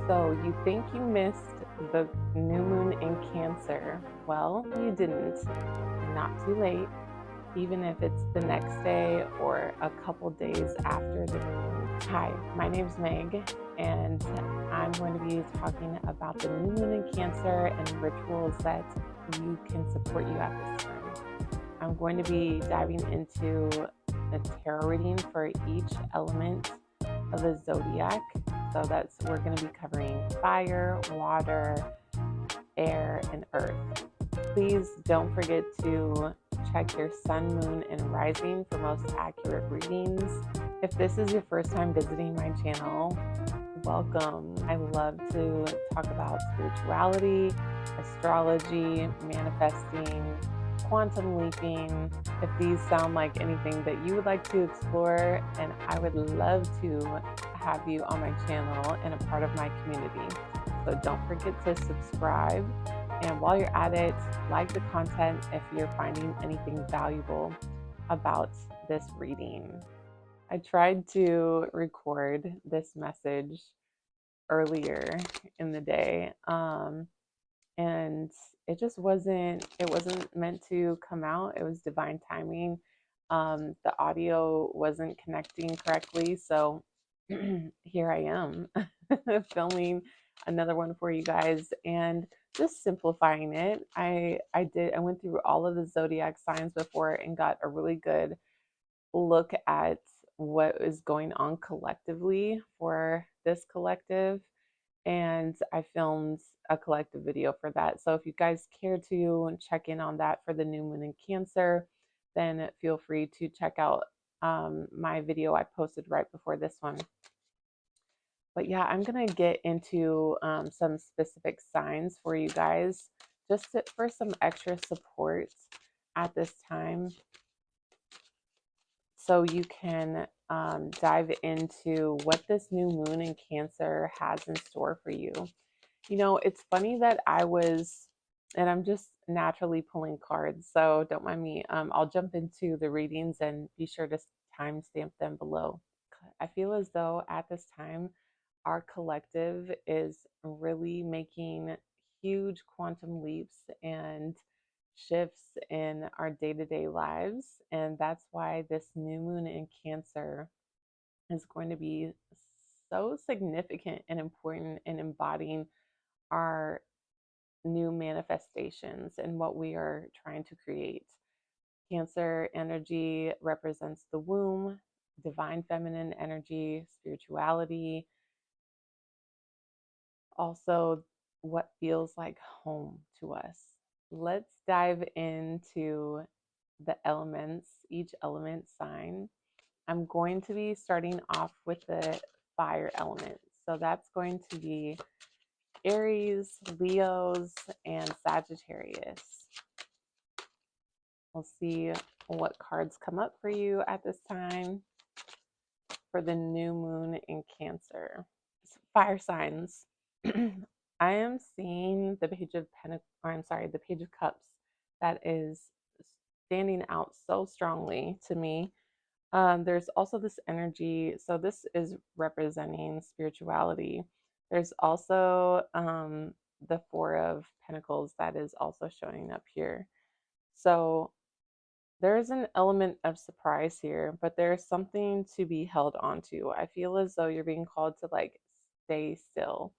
So you think you missed the new moon in Cancer? Well, you didn't. You're not too late, even if it's the next day or a couple days after the new moon. Hi, my name's Meg, and I'm going to be talking about the new moon in Cancer and rituals that you can support you at this time. I'm going to be diving into a tarot reading for each element of the zodiac. So we're going to be covering fire, water, air, and earth. Please don't forget to check your sun, moon, and rising for most accurate readings. If this is your first time visiting my channel, welcome. I love to talk about spirituality, astrology, manifesting, quantum leaping. If these sound like anything that you would like to explore, and I would love to have you on my channel and a part of my community. So don't forget to subscribe. And while you're at it, like the content if you're finding anything valuable about this reading. I tried to record this message earlier in the day, and it wasn't meant to come out. It was divine timing. The audio wasn't connecting correctly, so here I am filming another one for you guys and just simplifying it. I went through all of the zodiac signs before and got a really good look at what is going on collectively for this collective, and I filmed a collective video for that. So if you guys care to check in on that for the new moon in Cancer, then feel free to check out my video I posted right before this one. But yeah, I'm going to get into some specific signs for you guys for some extra support at this time, so you can dive into what this new moon in Cancer has in store for you. You know, it's funny that and I'm just naturally pulling cards, so don't mind me. I'll jump into the readings and be sure to timestamp them below. I feel as though at this time, our collective is really making huge quantum leaps and shifts in our day to day lives. And that's why this new moon in Cancer is going to be so significant and important in embodying our new manifestations and what we are trying to create. Cancer energy represents the womb, divine feminine energy, spirituality, also what feels like home to us. Let's dive into the elements, each element sign. I'm going to be starting off with the fire element. So that's going to be Aries, Leos, and Sagittarius. We'll see what cards come up for you at this time for the new moon in Cancer. Fire signs. I am seeing the Page of the Page of Cups that is standing out so strongly to me. There's also this energy. So this is representing spirituality. There's also the Four of Pentacles that is also showing up here. So there's an element of surprise here, but there's something to be held onto. I feel as though you're being called to like stay still,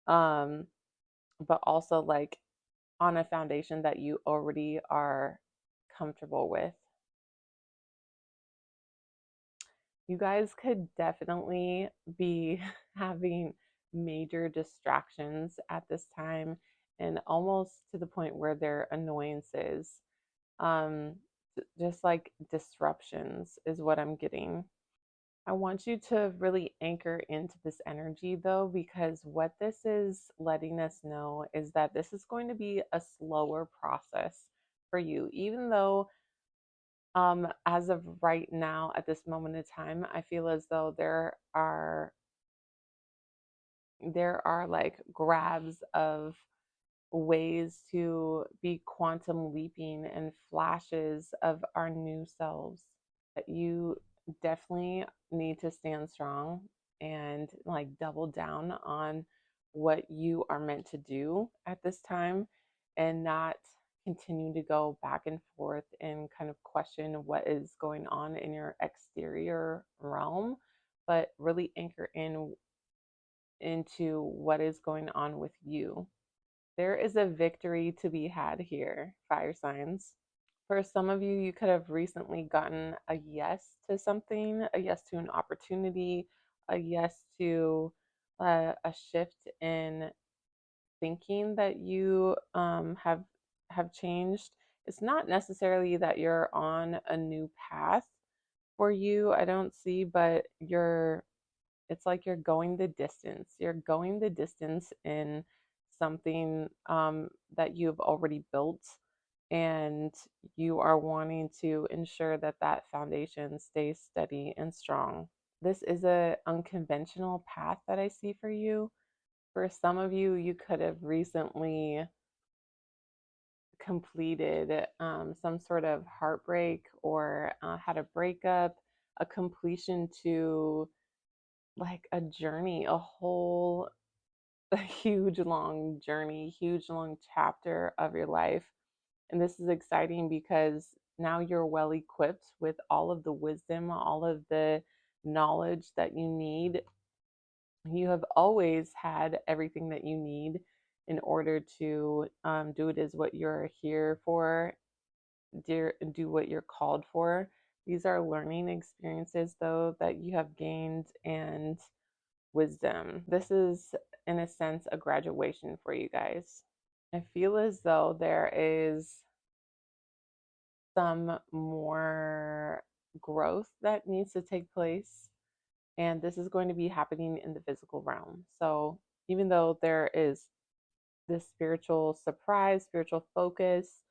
but also like on a foundation that you already are comfortable with. You guys could definitely be having major distractions at this time, and almost to the point where they're annoyances. Um, just like disruptions is what I'm getting. I want you to really anchor into this energy though, because what this is letting us know is that this is going to be a slower process for you, even though as of right now, at this moment in time, I feel as though there are like grabs of ways to be quantum leaping and flashes of our new selves. That you definitely need to stand strong and like double down on what you are meant to do at this time and not continue to go back and forth and kind of question what is going on in your exterior realm, but really anchor in into what is going on with you. There is a victory to be had here, fire signs. For some of you, you could have recently gotten a yes to something, a yes to an opportunity, a yes to a shift in thinking that you have changed. It's not necessarily that you're on a new path for you, I don't see, but it's like you're going the distance. You're going the distance in something that you've already built, and you are wanting to ensure that that foundation stays steady and strong. This is a unconventional path that I see for you. For some of you, you could have recently completed some sort of heartbreak or had a breakup, a completion to like a journey, a whole a huge long journey, huge long chapter of your life. And this is exciting because now you're well equipped with all of the wisdom, all of the knowledge that you need. You have always had everything that you need in order to do it is what you're here for, do what you're called for. These are learning experiences, though, that you have gained and wisdom. This is, in a sense, a graduation for you guys. I feel as though there is some more growth that needs to take place, and this is going to be happening in the physical realm. So, even though there is this spiritual surprise, spiritual focus,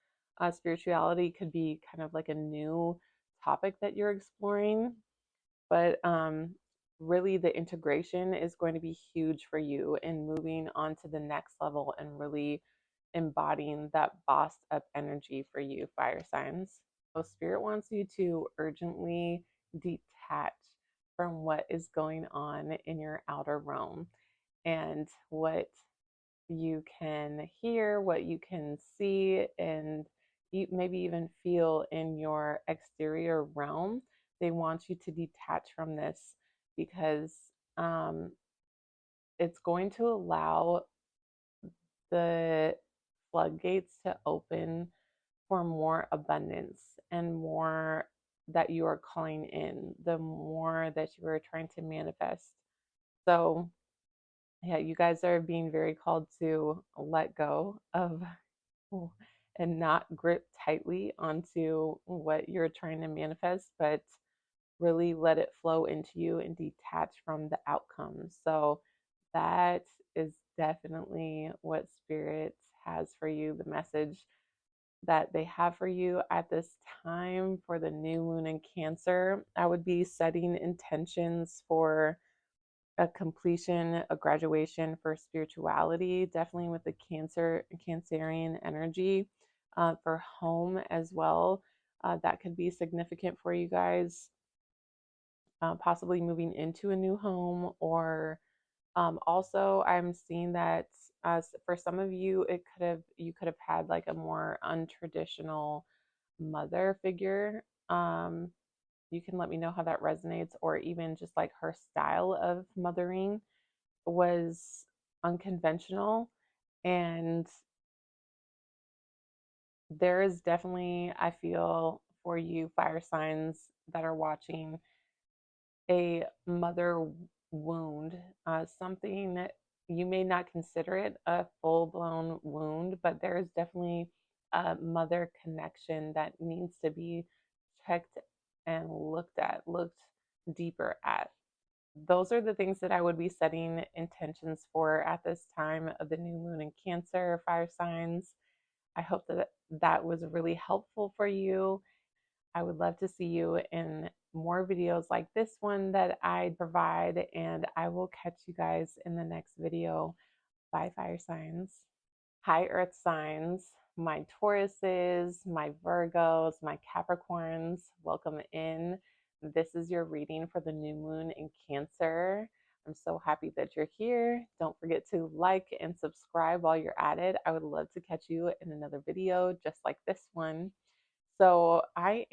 spirituality could be kind of like a new topic that you're exploring, but really the integration is going to be huge for you in moving on to the next level and really embodying that bossed up energy for you, fire signs. So spirit wants you to urgently detach from what is going on in your outer realm and what you can hear, what you can see, and maybe even feel in your exterior realm. They want you to detach from this because um, it's going to allow the floodgates to open for more abundance and more that you are calling in, the more that you are trying to manifest. So, yeah, you guys are being very called to let go of and not grip tightly onto what you're trying to manifest, but really let it flow into you and detach from the outcome. So that is definitely what Spirit has for you, the message that they have for you at this time for the new moon in Cancer. I would be setting intentions for a completion, a graduation for spirituality, definitely with the Cancerian energy, for home as well. That could be significant for you guys, possibly moving into a new home, or also I'm seeing that for some of you, you could have had like a more untraditional mother figure. You can let me know how that resonates, or even just like her style of mothering was unconventional. And there is definitely, I feel, for you fire signs that are watching, a mother wound, something that you may not consider it a full blown wound, but there is definitely a mother connection that needs to be checked and looked deeper at. Those are the things that I would be setting intentions for at this time of the new moon in Cancer, fire signs. I hope that that was really helpful for you. I would love to see you in more videos like this one that I provide, and I will catch you guys in the next video. Bye, fire signs. Hi, earth signs, my Tauruses, my Virgos, my Capricorns, welcome in. This is your reading for the new moon in Cancer. I'm so happy that you're here. Don't forget to like and subscribe while you're at it. I would love to catch you in another video just like this one. So I've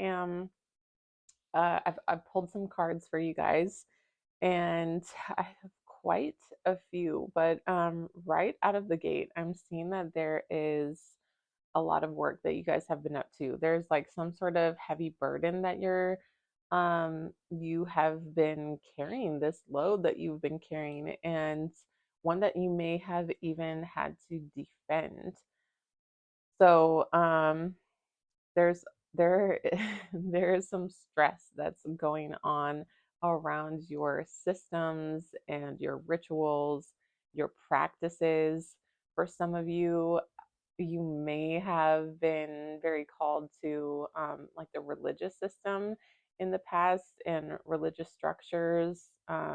pulled some cards for you guys, and I have quite a few, but right out of the gate, I'm seeing that there is a lot of work that you guys have been up to. There's like some sort of heavy burden that you have been carrying, this load that you've been carrying, and one that you may have even had to defend. So there's there there is some stress that's going on around your systems and your rituals, your practices. For some of you, you may have been very called to like the religious system in the past and religious structures,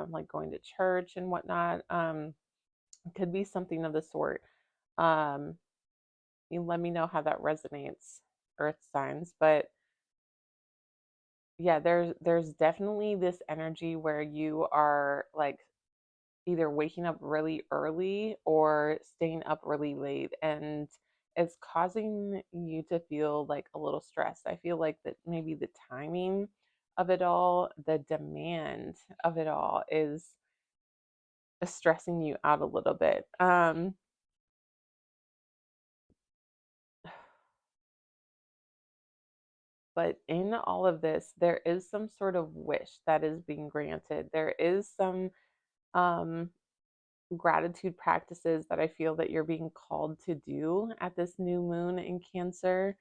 like going to church and whatnot. It could be something of the sort. Um, you let me know how that resonates, earth signs. But yeah, there's definitely this energy where you are like either waking up really early or staying up really late, and it's causing you to feel like a little stressed. I feel like that maybe the timing of it all, the demand of it all is stressing you out a little bit. But in all of this, there is some sort of wish that is being granted. There is some um, gratitude practices that I feel that you're being called to do at this new moon in Cancer.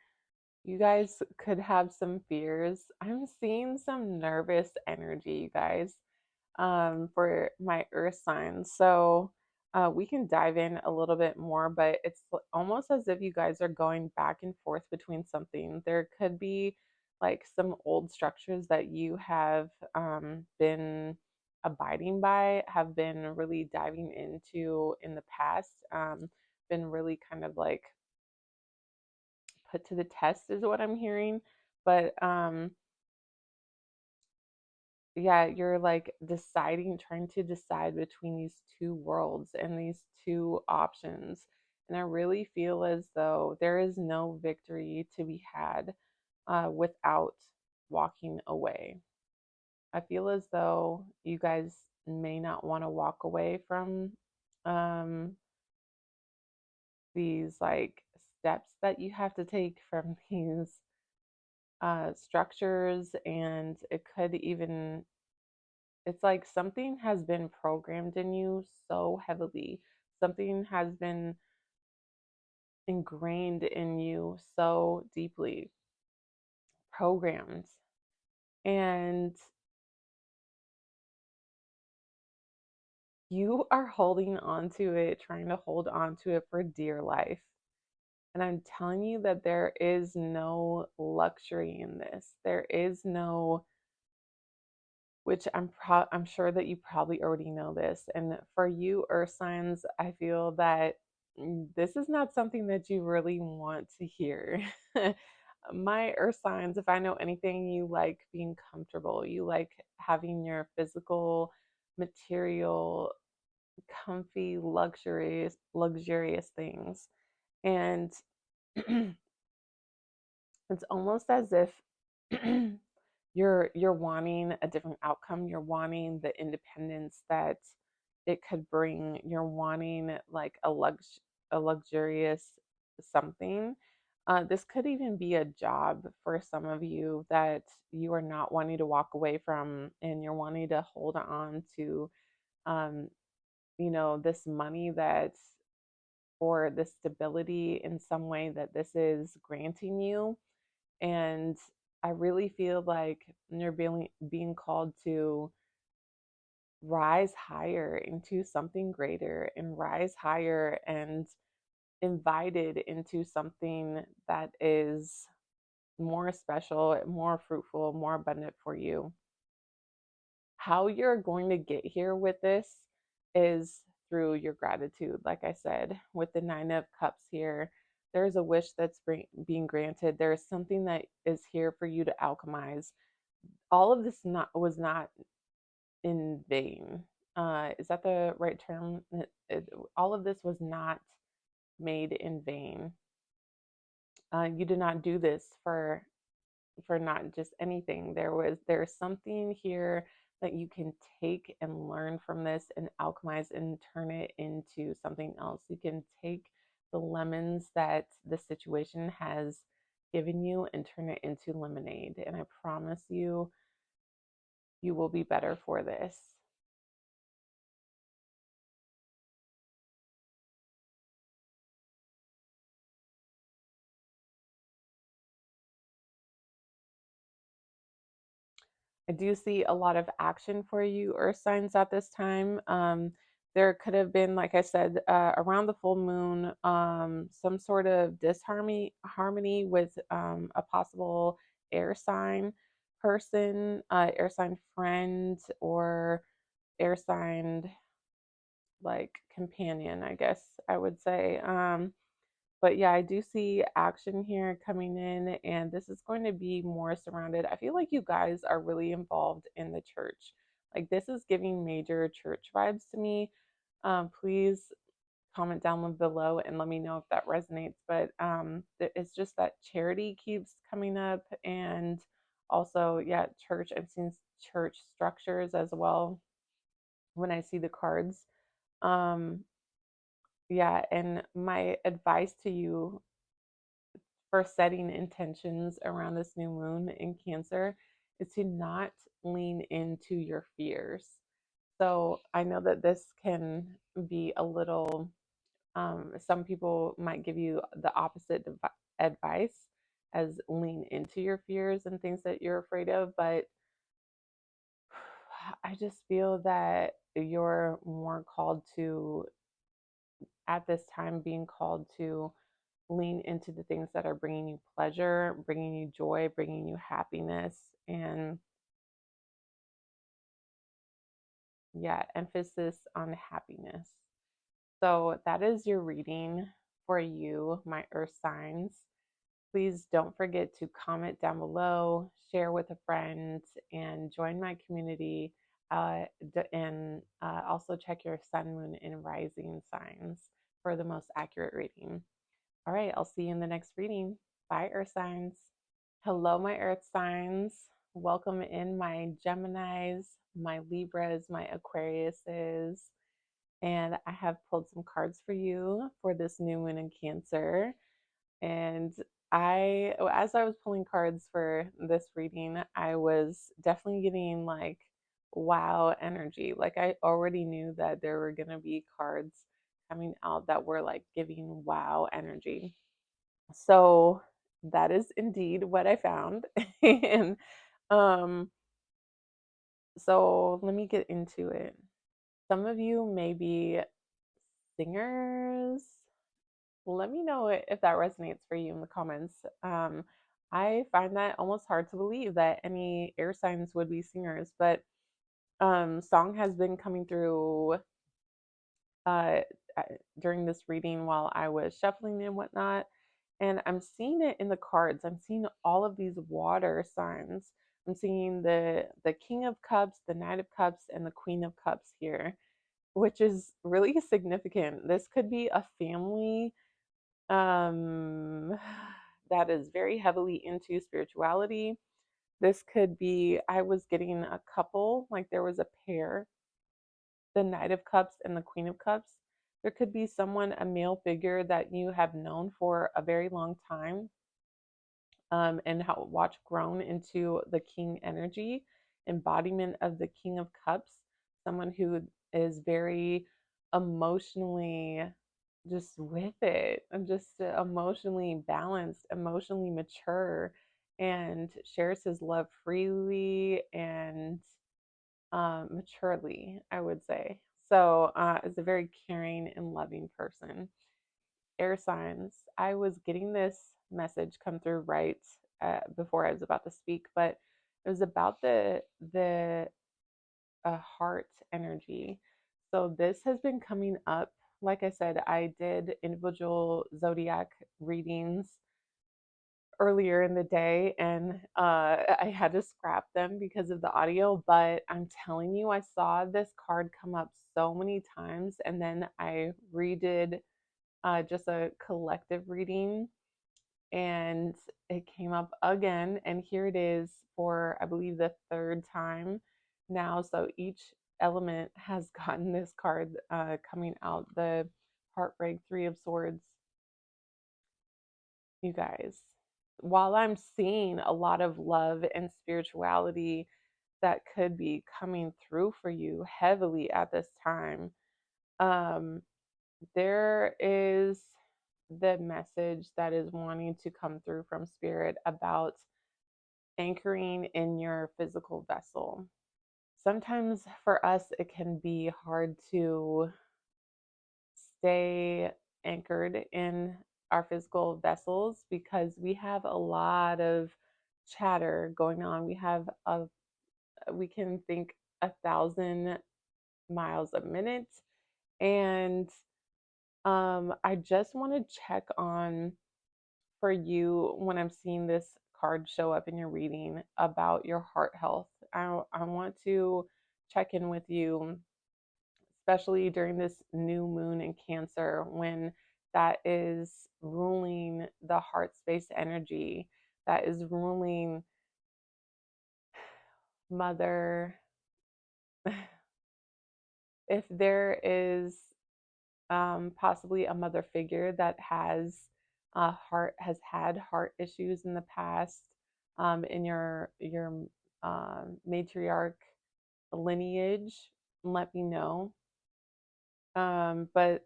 You guys could have some fears. I'm seeing some nervous energy, you guys, for my earth signs. So we can dive in a little bit more, but it's almost as if you guys are going back and forth between something. There could be like some old structures that you have been abiding by, have been really diving into in the past, been really kind of like put to the test, is what I'm hearing. But yeah, you're like trying to decide between these two worlds and these two options. And I really feel as though there is no victory to be had without walking away. I feel as though you guys may not want to walk away from um, these like steps that you have to take, from these structures, and it could even, it's like something has been programmed in you so heavily. Something has been ingrained in you so deeply, programmed. And you are holding on to it, trying to hold on to it for dear life. And I'm telling you that there is no luxury in this. There is no, which I'm sure that you probably already know this. And for you earth signs, I feel that this is not something that you really want to hear. My earth signs, if I know anything, you like being comfortable. You like having your physical, material, comfy, luxurious things. And it's almost as if you're wanting a different outcome. You're wanting the independence that it could bring. You're wanting like a luxurious something. This could even be a job for some of you that you are not wanting to walk away from, and you're wanting to hold on to, um, this money that, or this stability in some way that this is granting you. And I really feel like you're being called to rise higher into something greater, and rise higher and invited into something that is more special, more fruitful, more abundant for you. How you're going to get here with this is through your gratitude. Like I said, with the Nine of Cups here, there's a wish that's being granted. There is something that is here for you to alchemize. All of this was not in vain. Is that the right term? All of this was not made in vain. You did not do this for not just anything. There's something here that you can take and learn from this and alchemize and turn it into something else. You can take the lemons that the situation has given you and turn it into lemonade. And I promise you, you will be better for this. I do see a lot of action for you, Earth signs, at this time. There could have been, like I said, around the full moon, some sort of disharmony with a possible air sign person, air sign friend, or air sign like companion, I guess I would say. But yeah, I do see action here coming in, and this is going to be more surrounded. I feel like you guys are really involved in the church. Like, this is giving major church vibes to me. Please comment down below and let me know if that resonates. But it's just that charity keeps coming up, and also, yeah, church. I've seen church structures as well when I see the cards. Um, yeah, and my advice to you for setting intentions around this new moon in Cancer is to not lean into your fears. So I know that this can be a little, some people might give you the opposite advice as lean into your fears and things that you're afraid of. But I just feel that you're more called to, at this time, being called to lean into the things that are bringing you pleasure, bringing you joy, bringing you happiness, and yeah, emphasis on happiness. So that is your reading for you, my earth signs. Please don't forget to comment down below, share with a friend, and join my community. And also check your sun, moon, and rising signs for the most accurate reading. All right, I'll see you in the next reading. Bye, earth signs. Hello, my earth signs. Welcome in my Geminis, my Libras, my Aquariuses. And I have pulled some cards for you for this new moon in Cancer. And as I was pulling cards for this reading, I was definitely getting like wow energy. Like, I already knew that there were going to be cards coming out that were like giving wow energy. So that is indeed what I found. And um, so let me get into it. Some of you may be singers. Let me know if that resonates for you in the comments. I find that almost hard to believe that any air signs would be singers, but song has been coming through uh, during this reading while I was shuffling and whatnot. And I'm seeing it in the cards. I'm seeing all of these water signs. I'm seeing the King of Cups, the Knight of Cups, and the Queen of Cups here, which is really significant. This could be a family um, that is very heavily into spirituality. This could be, I was getting a couple, like there was a pair, the Knight of Cups and the Queen of Cups. There could be someone, a male figure that you have known for a very long time, and how watch grown into the king energy, embodiment of the King of Cups, someone who is very emotionally just with it and just emotionally balanced, emotionally mature, and shares his love freely and maturely, I would say. So, is a very caring and loving person. Air signs. I was getting this message come through right before I was about to speak, but it was about the heart energy. So this has been coming up. Like I said, I did individual zodiac readings earlier in the day, and I had to scrap them because of the audio. But I'm telling you, I saw this card come up so many times, and then I redid just a collective reading, and it came up again. And here it is for, I believe, the third time now. So each element has gotten this card coming out, the Heartbreak Three of Swords. You guys, while I'm seeing a lot of love and spirituality that could be coming through for you heavily at this time, um, there is the message that is wanting to come through from spirit about anchoring in your physical vessel. Sometimes for us, it can be hard to stay anchored in our physical vessels because we have a lot of chatter going on. We can think 1,000 miles a minute. And I just want to check on for you when I'm seeing this card show up in your reading about your heart health. I want to check in with you, especially during this new moon in Cancer, when that is ruling the heart space energy, that is ruling mother. If there is possibly a mother figure that has had heart issues in the past, in your matriarch lineage, let me know. But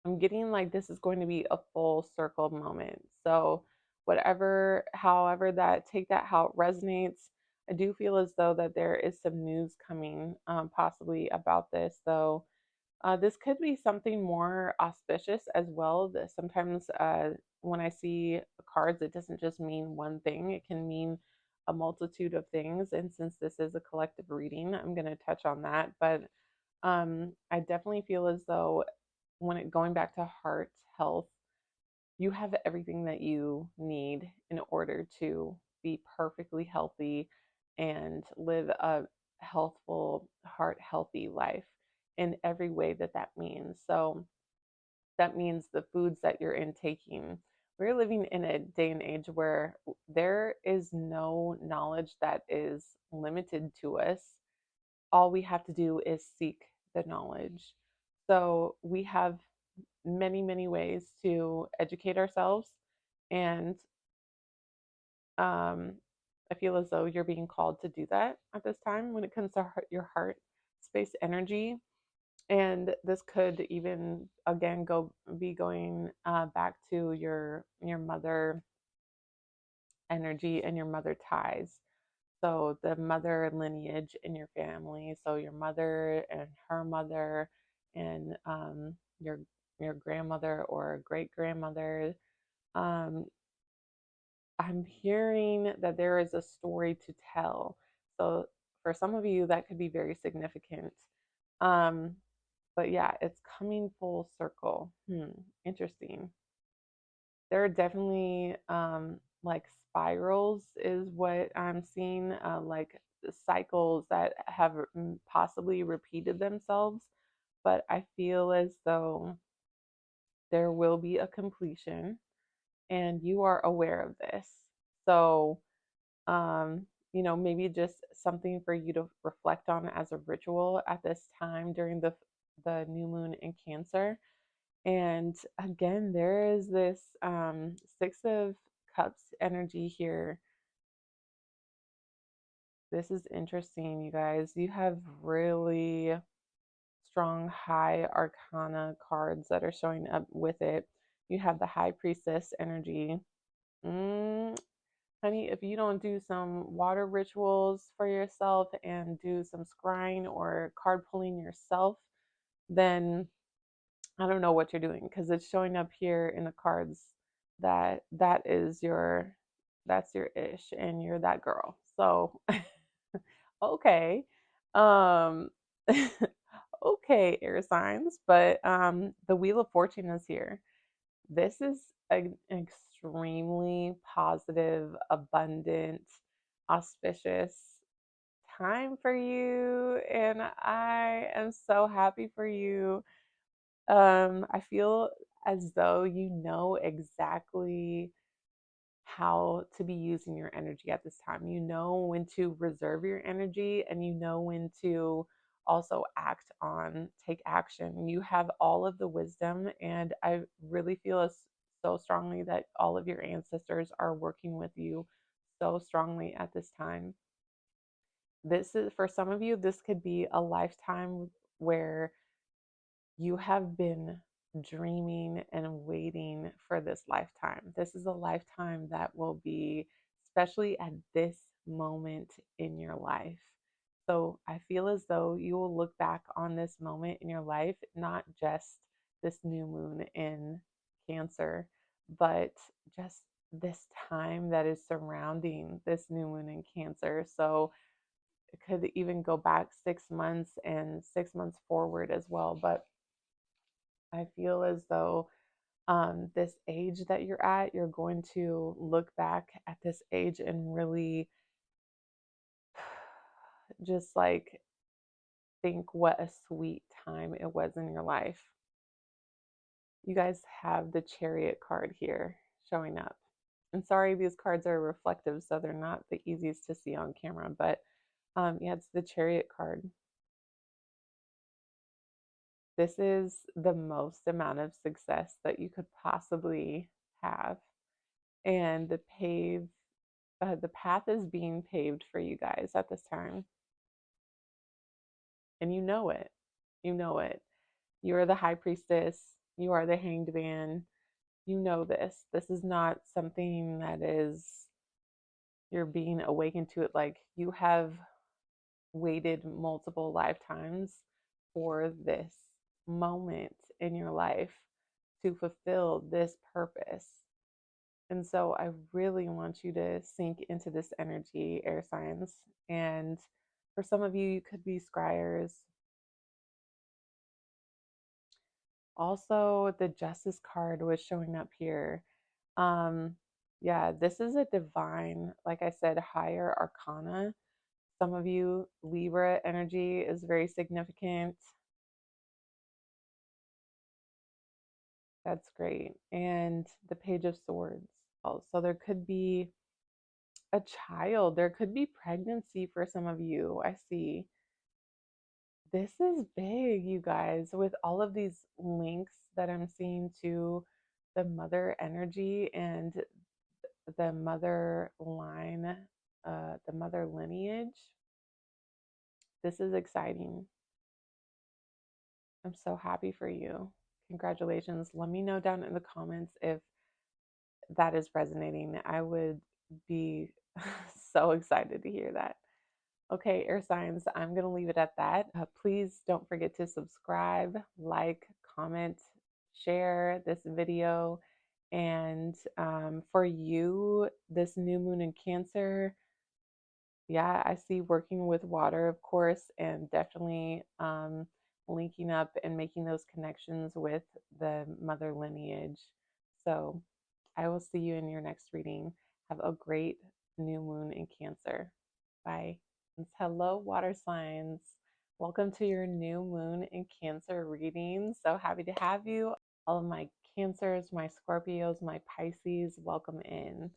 I'm getting like this is going to be a full circle moment. So however that, take that how it resonates. I do feel as though that there is some news coming, possibly about this, though. This could be something more auspicious as well. That sometimes when I see cards, it doesn't just mean one thing, it can mean a multitude of things. And since this is a collective reading, I'm going to touch on that. But I definitely feel as though going back to heart health, you have everything that you need in order to be perfectly healthy and live a healthful, heart healthy life in every way that that means. So that means the foods that you're intaking. We're living in a day and age where there is no knowledge that is limited to us. All we have to do is seek the knowledge. So we have many, many ways to educate ourselves. And I feel as though you're being called to do that at this time when it comes to your heart space energy. And this could even again be going back to your mother energy and your mother ties. So the mother lineage in your family. So your mother and her mother and your grandmother or great grandmother. Um, I'm hearing that there is a story to tell. So for some of you, that could be very significant. Um, but yeah, it's coming full circle. Interesting. There are definitely like spirals, is what I'm seeing, like cycles that have possibly repeated themselves. But I feel as though there will be a completion, and you are aware of this. So, maybe just something for you to reflect on as a ritual at this time during the new moon in Cancer. And again, there is this Six of Cups energy here. This is interesting, you guys. You have really strong high arcana cards that are showing up with it. You have the High Priestess energy. Honey, if you don't do some water rituals for yourself and do some scrying or card pulling yourself, then I don't know what you're doing, because it's showing up here in the cards that that's your ish and you're that girl. So okay. Um okay, air signs, but the Wheel of Fortune is here. This is an extremely positive, abundant, auspicious time for you, and I am so happy for you. I feel as though you know exactly how to be using your energy at this time. You know when to reserve your energy, and you know when to also take action. You have all of the wisdom, and I really feel so strongly that all of your ancestors are working with you so strongly at this time. This is, for some of you, this could be a lifetime where you have been dreaming and waiting for this lifetime. This is a lifetime that will be, especially at this moment in your life. So I feel as though you will look back on this moment in your life, not just this new moon in Cancer, but just this time that is surrounding this new moon in Cancer. So it could even go back 6 months and 6 months forward as well. But I feel as though this age that you're at, you're going to look back at this age and really just like think what a sweet time it was in your life. You guys have the Chariot card here showing up. And sorry, these cards are reflective, so they're not the easiest to see on camera, but yeah, it's the Chariot card. This is the most amount of success that you could possibly have. And the path is being paved for you guys at this time. And you know it. You know it. You are the high priestess. You are the hanged man. You know this. This is not something that is, you're being awakened to it. Like, you have waited multiple lifetimes for this moment in your life to fulfill this purpose. And so I really want you to sink into this energy, air signs. And for some of you, you could be scryers. Also, the Justice card was showing up here. Yeah, this is a divine, like I said, higher arcana. Some of you, Libra energy is very significant. That's great. And the Page of Swords. Also, there could be a child, there could be pregnancy for some of you. I see. This is big, you guys, with all of these links that I'm seeing to the mother energy and the mother line, the mother lineage. This is exciting. I'm so happy for you. Congratulations. Let me know down in the comments if that is resonating. I would be so excited to hear that. Okay, air signs, I'm going to leave it at that. Please don't forget to subscribe, like, comment, share this video. And for you, this new moon in Cancer, yeah, I see working with water, of course, and definitely linking up and making those connections with the mother lineage. So I will see you in your next reading. Have a great new moon in Cancer. Bye. Hello, water signs. Welcome to your new moon in Cancer reading. So happy to have you. All of my Cancers, my Scorpios, my Pisces, welcome in.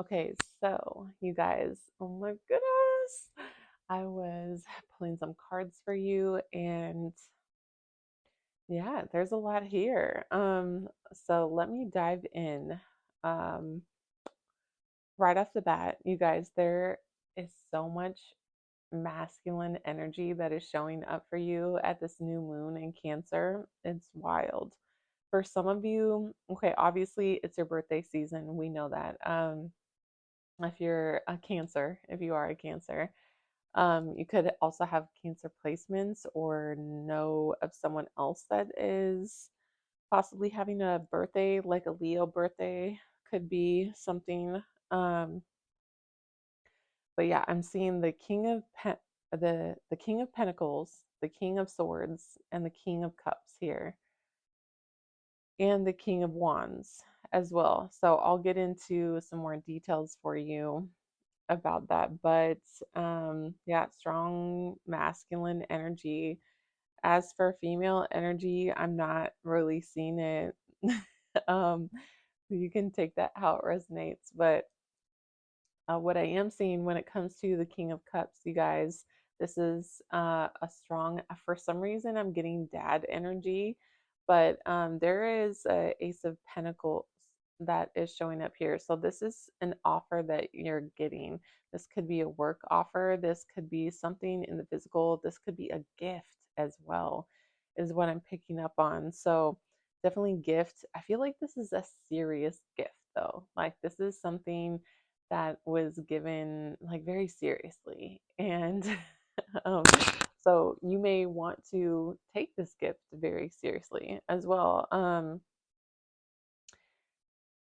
Okay, so you guys, oh my goodness. I was pulling some cards for you, and yeah, there's a lot here. So let me dive in. Um, right off the bat, you guys, there is so much masculine energy that is showing up for you at this new moon in Cancer. It's wild. For some of you, okay, obviously it's your birthday season. We know that. If you're a Cancer, if you are a Cancer, you could also have Cancer placements or know of someone else that is possibly having a birthday, like a Leo birthday, could be something. But yeah, I'm seeing the King of Pentacles, the King of Swords, and the King of Cups here. and the King of Wands as well. So I'll get into some more details for you about that. But yeah, strong masculine energy. As for female energy, I'm not really seeing it. um, you can take that how it resonates. But what I am seeing when it comes to the King of Cups, you guys, this is a strong, for some reason, I'm getting dad energy, but there is a Ace of Pentacles that is showing up here. So this is an offer that you're getting. This could be a work offer. This could be something in the physical. This could be a gift as well, is what I'm picking up on. So definitely gift. I feel like this is a serious gift though. Like this is something that was given like very seriously. And um, so you may want to take this gift very seriously as well.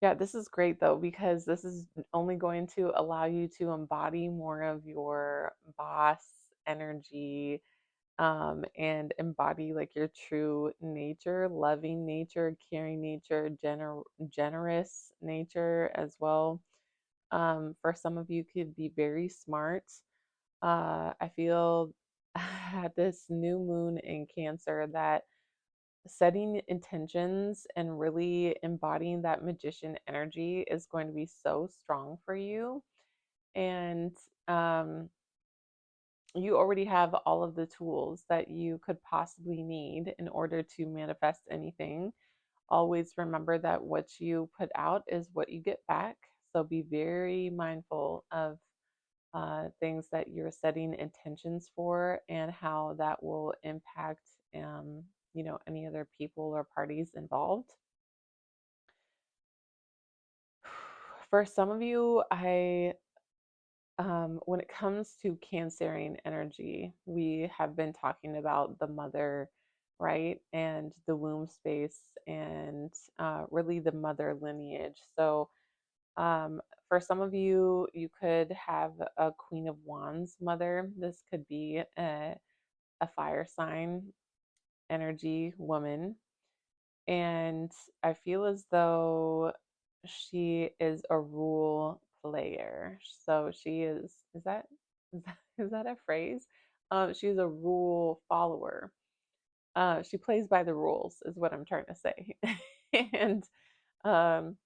Yeah, this is great though, because this is only going to allow you to embody more of your boss energy, and embody like your true nature, loving nature, caring nature, generous nature as well. For some of you, could be very smart. I feel at this new moon in Cancer that setting intentions and really embodying that magician energy is going to be so strong for you. And um, you already have all of the tools that you could possibly need in order to manifest anything. Always remember that what you put out is what you get back. So be very mindful of things that you're setting intentions for and how that will impact, any other people or parties involved. For some of you, when it comes to Cancerian energy, we have been talking about the mother, right? And the womb space and really the mother lineage. So, for some of you, you could have a Queen of Wands mother. This could be a fire sign energy woman. And I feel as though she is a rule player. So she is that a phrase? She's a rule follower. She plays by the rules, is what I'm trying to say. And um,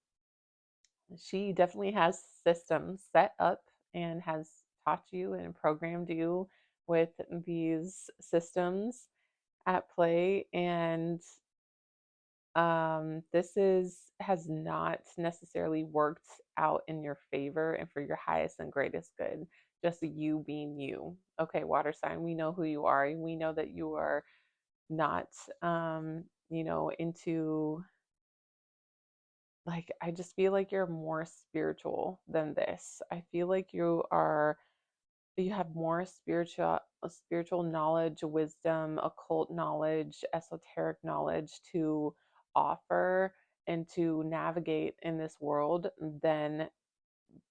she definitely has systems set up and has taught you and programmed you with these systems at play. And this is has not necessarily worked out in your favor and for your highest and greatest good. Just you being you. Okay, water sign, we know who you are. We know that you are not into, like, I just feel like you're more spiritual than this. I feel like you have more spiritual knowledge, wisdom, occult knowledge, esoteric knowledge to offer and to navigate in this world than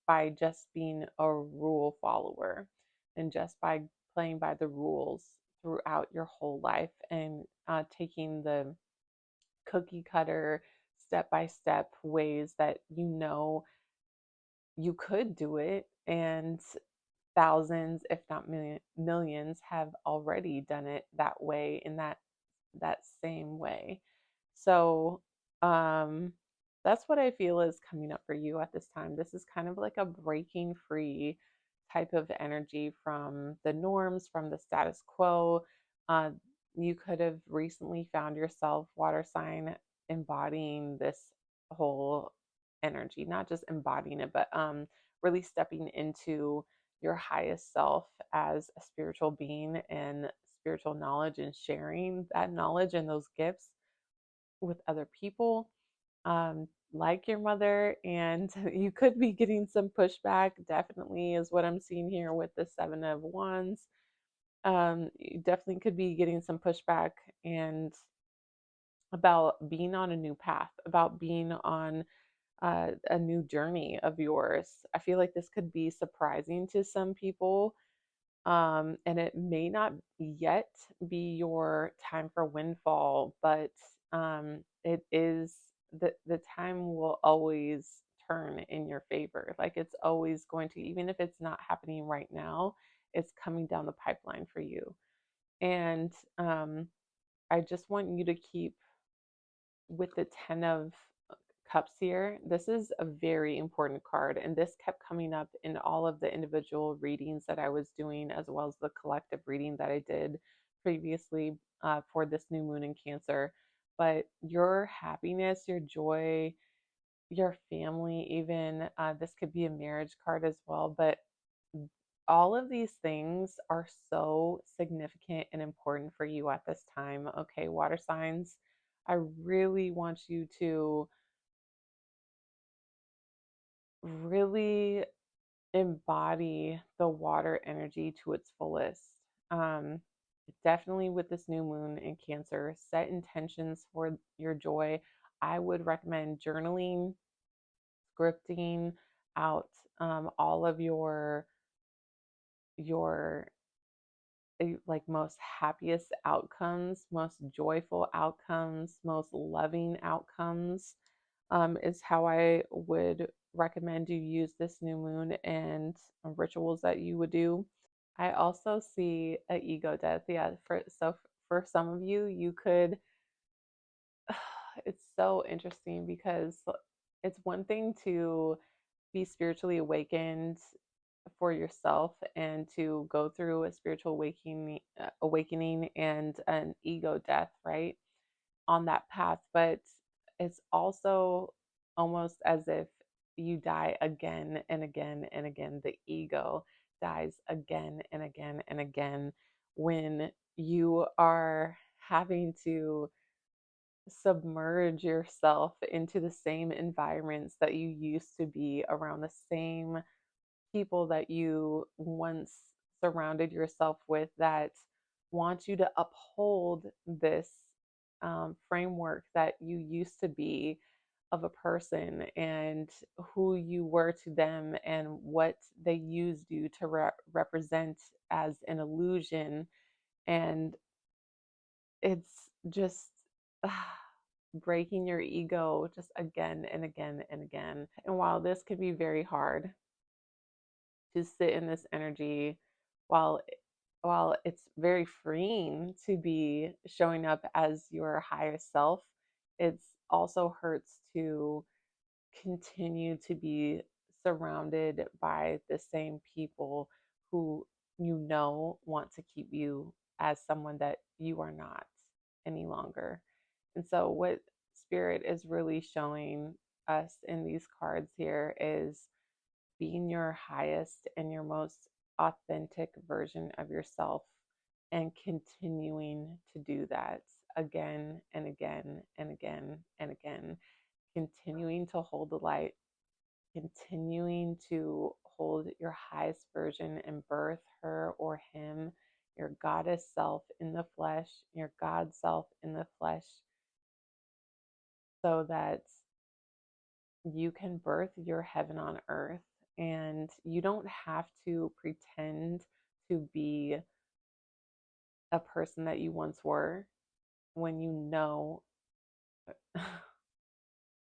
by just being a rule follower and just by playing by the rules throughout your whole life and taking the cookie cutter step by step ways that you could do it, and thousands, if not millions, have already done it that way, in that same way. So um that's what I feel is coming up for you at this time. This is kind of like a breaking free type of energy from the norms, from the status quo. uh, you could have recently found yourself, water sign, embodying this whole energy, not just embodying it, but really stepping into your highest self as a spiritual being and spiritual knowledge, and sharing that knowledge and those gifts with other people, like your mother. And you could be getting some pushback, definitely, is what I'm seeing here with the Seven of Wands. You definitely could be getting some pushback and about being on a new path, about being on a new journey of yours. I feel like this could be surprising to some people, and it may not yet be your time for windfall, but it is the time will always turn in your favor. Like it's always going to, even if it's not happening right now, it's coming down the pipeline for you. And I just want you to keep with the 10 of cups here. This is a very important card, and this kept coming up in all of the individual readings that I was doing, as well as the collective reading that I did previously for this new moon in Cancer. But your happiness, your joy, your family, even this could be a marriage card as well, but all of these things are so significant and important for you at this time. Okay, water signs, I really want you to really embody the water energy to its fullest. Um, Definitely with this new moon in Cancer, set intentions for your joy. I would recommend journaling, scripting out all of your like most happiest outcomes, most joyful outcomes, most loving outcomes, is how I would recommend you use this new moon and rituals that you would do. I also see a ego death. Yeah, for some of you, you could. It's so interesting because it's one thing to be spiritually awakened for yourself and to go through a spiritual awakening and an ego death, right? On that path, but it's also almost as if you die again and again and again. The ego dies again and again and again when you are having to submerge yourself into the same environments that you used to be around, the same people that you once surrounded yourself with that want you to uphold this framework that you used to be of a person and who you were to them and what they used you to represent as an illusion. And it's just breaking your ego just again and again and again. And while this could be very hard, to sit in this energy while it's very freeing to be showing up as your highest self, it's also hurts to continue to be surrounded by the same people who want to keep you as someone that you are not any longer. And so what spirit is really showing us in these cards here is being your highest and your most authentic version of yourself and continuing to do that again and again and again and again, continuing to hold the light, continuing to hold your highest version and birth her or him, your goddess self in the flesh, your God self in the flesh, so that you can birth your heaven on earth. And you don't have to pretend to be a person that you once were when you know,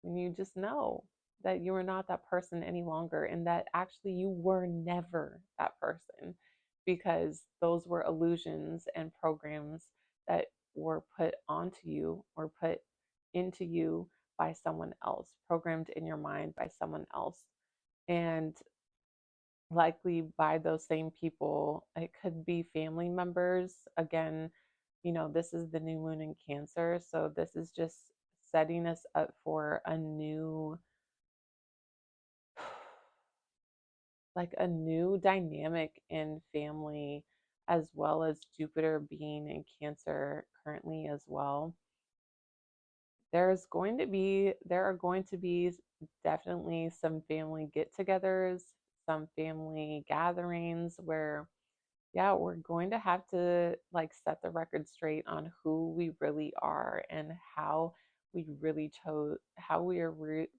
when you just know that you are not that person any longer and that actually you were never that person, because those were illusions and programs that were put onto you or put into you by someone else, programmed in your mind by someone else. And likely by those same people. It could be family members. Again, this is the new moon in Cancer. So this is just setting us up for a new, like a new dynamic in family, as well as Jupiter being in Cancer currently as well. There are going to be definitely some family get-togethers, some family gatherings where, yeah, we're going to have to like set the record straight on who we really are and how we are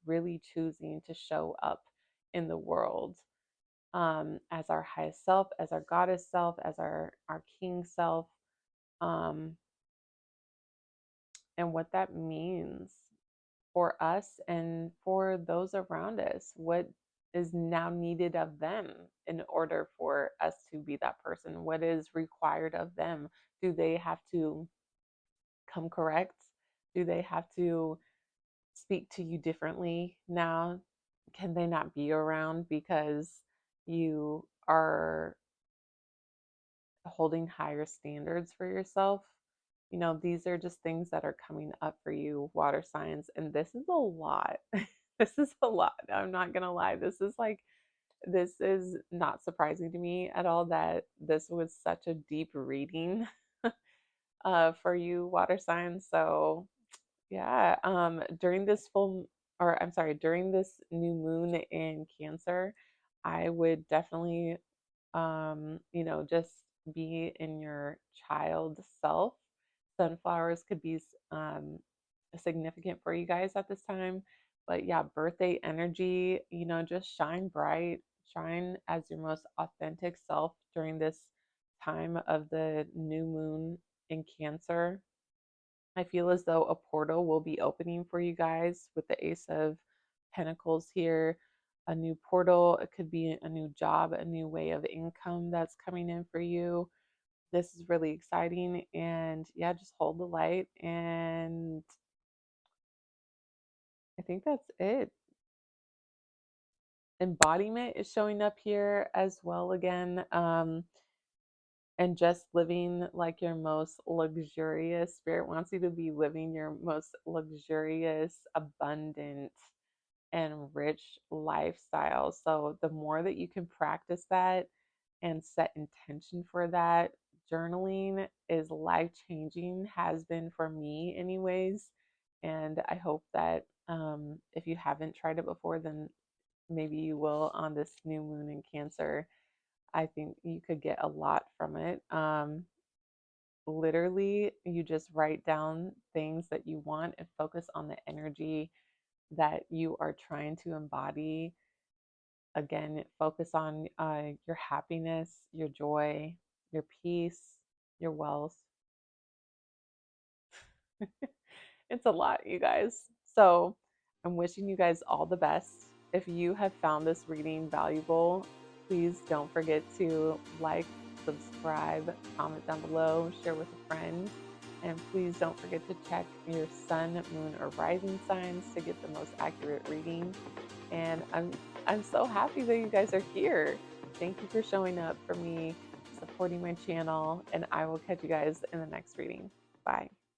really choosing to show up in the world, as our highest self, as our goddess self, as our king self. um and what that means for us and for those around us. What is now needed of them in order for us to be that person? What is required of them? Do they have to come correct? Do they have to speak to you differently now? Can they not be around because you are holding higher standards for yourself? You know, these are just things that are coming up for you, water signs, and this is a lot. This is a lot. I'm not going to lie. This is not surprising to me at all that this was such a deep reading for you, water signs. So, yeah, during this during this new moon in Cancer, I would definitely, just be in your child self. Sunflowers could be significant for you guys at this time. But yeah, birthday energy, just shine bright, shine as your most authentic self during this time of the new moon in Cancer. I feel as though a portal will be opening for you guys with the Ace of Pentacles here. A new portal, it could be a new job, a new way of income that's coming in for you. This is really exciting. And yeah, just hold the light. And I think that's it. Embodiment is showing up here as well again. And just living like your most luxurious, spirit wants you to be living your most luxurious, abundant, and rich lifestyle. So the more that you can practice that and set intention for that, journaling is life changing, has been for me, anyways. And I hope that if you haven't tried it before, then maybe you will on this new moon in Cancer. I think you could get a lot from it. Literally, you just write down things that you want and focus on the energy that you are trying to embody. Again, focus on your happiness, your joy, your peace, your wealth. It's a lot, you guys. So I'm wishing you guys all the best. If you have found this reading valuable, please don't forget to like, subscribe, comment down below, share with a friend. And please don't forget to check your sun, moon, or rising signs to get the most accurate reading. And I'm so happy that you guys are here. Thank you for showing up for me, supporting my channel, and I will catch you guys in the next reading. Bye.